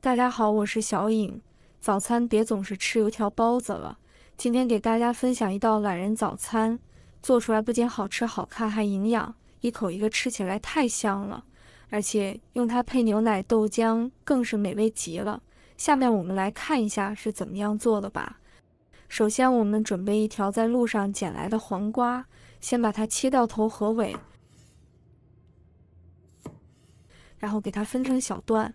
大家好，我是小颖。早餐别总是吃油条包子了，今天给大家分享一道懒人早餐，做出来不仅好吃好看还营养，一口一个吃起来太香了，而且用它配牛奶豆浆更是美味极了。下面我们来看一下是怎么样做的吧。首先我们准备一条在路上捡来的黄瓜，先把它切掉头和尾，然后给它分成小段。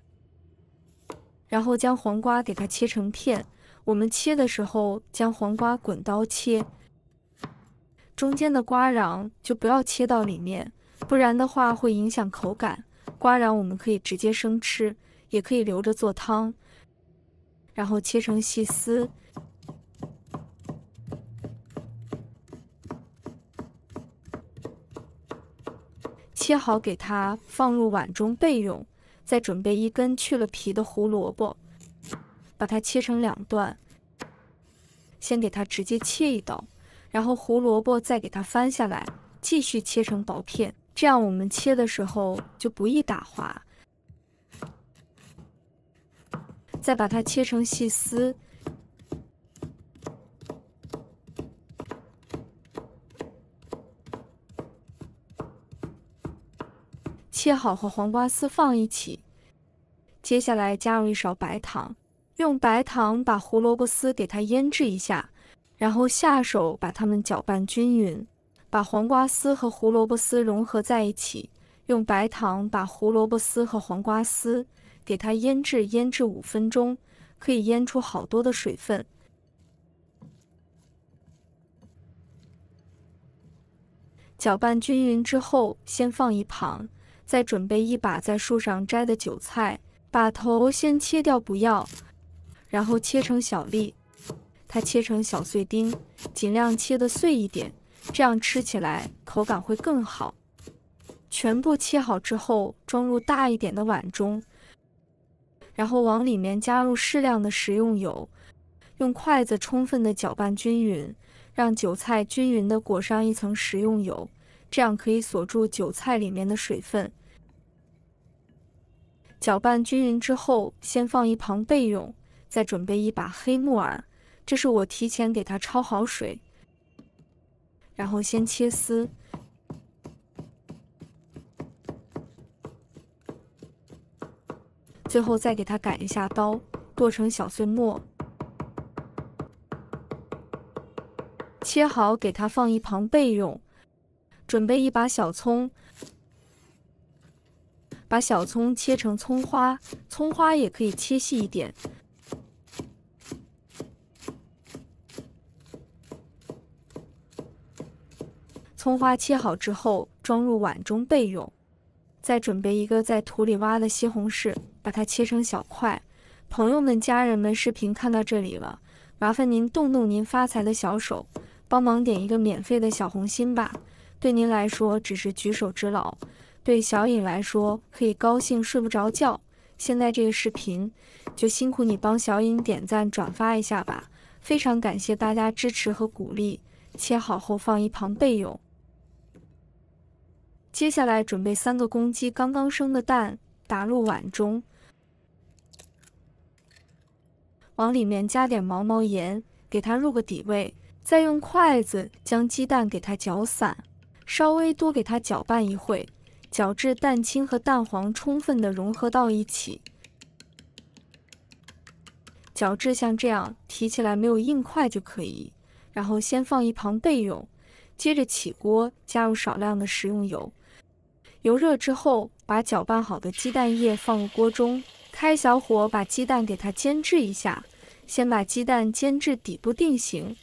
然后将黄瓜给它切成片，我们切的时候将黄瓜滚刀切，中间的瓜瓤就不要切到里面，不然的话会影响口感。瓜瓤我们可以直接生吃，也可以留着做汤。然后切成细丝，切好给它放入碗中备用。再准备一根去了皮的胡萝卜，把它切成2段，先给它直接切一刀，然后胡萝卜再给它翻下来，继续切成薄片，这样我们切的时候就不易打滑。再把它切成细丝，切好和黄瓜丝放一起。接下来加入1勺白糖，用白糖把胡萝卜丝给它腌制一下，然后下手把它们搅拌均匀，把黄瓜丝和胡萝卜丝融合在一起，用白糖把胡萝卜丝和黄瓜丝给它腌制5分钟，可以腌出好多的水分。搅拌均匀之后先放一旁，再准备一把在树上摘的韭菜，把头先切掉不要，然后切成小粒，它切成小碎丁，尽量切得碎一点，这样吃起来口感会更好。全部切好之后装入大一点的碗中，然后往里面加入适量的食用油，用筷子充分的搅拌均匀，让韭菜均匀的裹上一层食用油，这样可以锁住韭菜里面的水分。搅拌均匀之后先放一旁备用，再准备一把黑木耳，这是我提前给它焯好水，然后先切丝，最后再给它改一下刀，剁成小碎末，切好给它放一旁备用。准备一把小葱，把小葱切成葱花，葱花也可以切细一点。葱花切好之后装入碗中备用。再准备一个在土里挖的西红柿，把它切成小块。朋友们、家人们，视频看到这里了，麻烦您动动您发财的小手，帮忙点一个免费的小红心吧。对您来说只是举手之劳，对小颖来说可以高兴睡不着觉。现在这个视频就辛苦你帮小颖点赞转发一下吧，非常感谢大家支持和鼓励。切好后放一旁备用。接下来准备3个公鸡刚刚生的蛋，打入碗中，往里面加点毛毛盐，给它入个底味，再用筷子将鸡蛋给它搅散，稍微多给它搅拌一会，搅至蛋清和蛋黄充分的融合到一起，搅至像这样提起来没有硬块就可以，然后先放一旁备用。接着起锅，加入少量的食用油，油热之后把搅拌好的鸡蛋液放入锅中，开小火把鸡蛋给它煎制一下，先把鸡蛋煎至底部定型，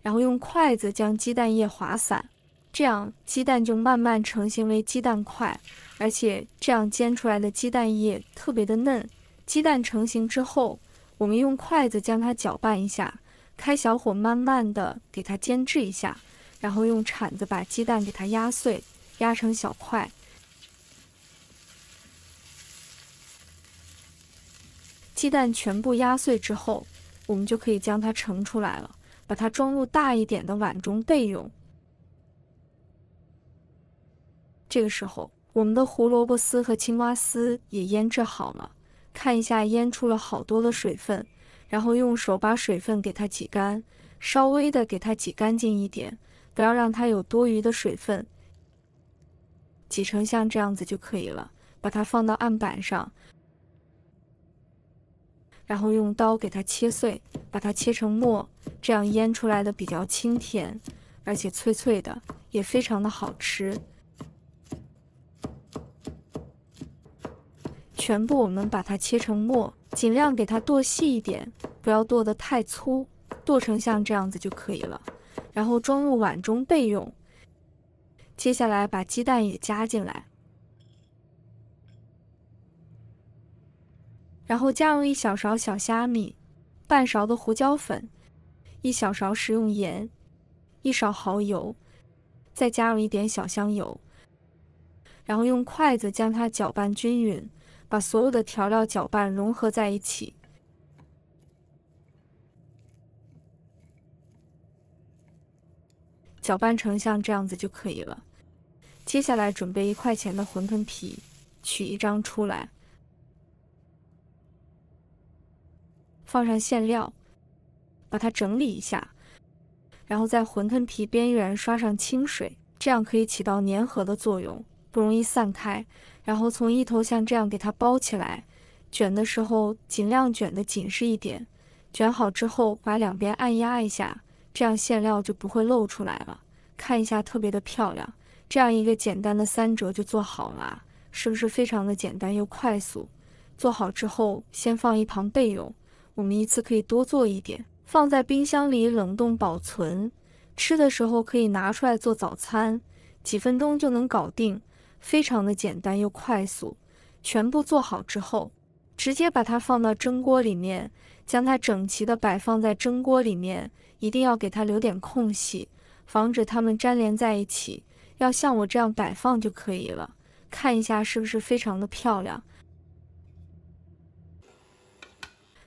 然后用筷子将鸡蛋液划散，这样鸡蛋就慢慢成型为鸡蛋块，而且这样煎出来的鸡蛋液特别的嫩。鸡蛋成型之后，我们用筷子将它搅拌一下，开小火慢慢的给它煎制一下，然后用铲子把鸡蛋给它压碎，压成小块。鸡蛋全部压碎之后，我们就可以将它盛出来了，把它装入大一点的碗中备用。这个时候我们的胡萝卜丝和青蛙丝也腌制好了，看一下腌出了好多的水分，然后用手把水分给它挤干，稍微的给它挤干净一点，不要让它有多余的水分，挤成像这样子就可以了。把它放到案板上，然后用刀给它切碎，把它切成末，这样腌出来的比较清甜，而且脆脆的，也非常的好吃。全部我们把它切成末，尽量给它剁细一点，不要剁得太粗，剁成像这样子就可以了。然后装入碗中备用。接下来把鸡蛋也加进来，然后加入1小勺小虾米，半勺的胡椒粉，1小勺食用盐，1勺蚝油，再加入一点小香油，然后用筷子将它搅拌均匀，把所有的调料搅拌融合在一起。搅拌成像这样子就可以了。接下来准备1块钱的馄饨皮，取1张出来，放上馅料，把它整理一下，然后在馄饨皮边缘刷上清水，这样可以起到粘合的作用，不容易散开。然后从一头像这样给它包起来，卷的时候尽量卷得紧实一点。卷好之后把两边按压一下，这样馅料就不会露出来了，看一下特别的漂亮。这样一个简单的3折就做好了，是不是非常的简单又快速？做好之后先放一旁备用，我们一次可以多做一点，放在冰箱里冷冻保存，吃的时候可以拿出来做早餐，几分钟就能搞定，非常的简单又快速。全部做好之后，直接把它放到蒸锅里面，将它整齐的摆放在蒸锅里面，一定要给它留点空隙，防止它们粘连在一起。要像我这样摆放就可以了，看一下是不是非常的漂亮。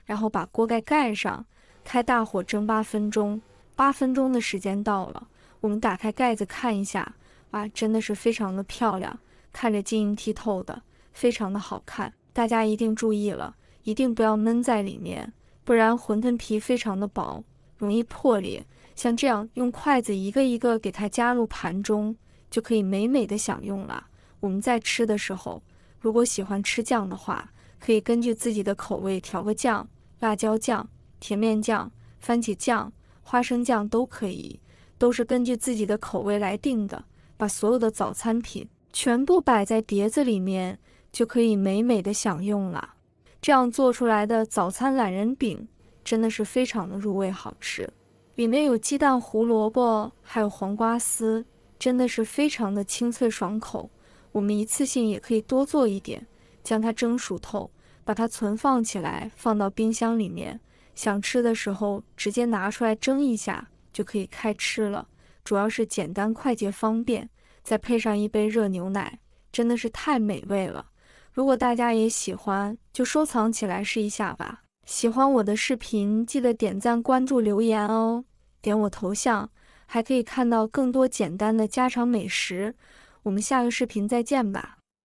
然后把锅盖盖上，开大火蒸8分钟。8分钟的时间到了，我们打开盖子看一下，哇，真的是非常的漂亮，看着晶莹剔透的，非常的好看。大家一定注意了，一定不要闷在里面，不然馄饨皮非常的薄，容易破裂。像这样用筷子一个一个给它加入盘中，就可以美美的享用了。我们在吃的时候，如果喜欢吃酱的话，可以根据自己的口味调个酱，辣椒酱、甜面酱、番茄酱、花生酱都可以，都是根据自己的口味来定的。把所有的早餐品全部摆在碟子里面，就可以美美的享用了。这样做出来的早餐懒人饼真的是非常的入味好吃，里面有鸡蛋、胡萝卜还有黄瓜丝，真的是非常的清脆爽口。我们一次性也可以多做一点，将它蒸熟透，把它存放起来，放到冰箱里面，想吃的时候直接拿出来蒸一下就可以开吃了。主要是简单快捷方便，再配上一杯热牛奶，真的是太美味了。如果大家也喜欢，就收藏起来试一下吧。喜欢我的视频，记得点赞、关注、留言哦。点我头像，还可以看到更多简单的家常美食。我们下个视频再见吧。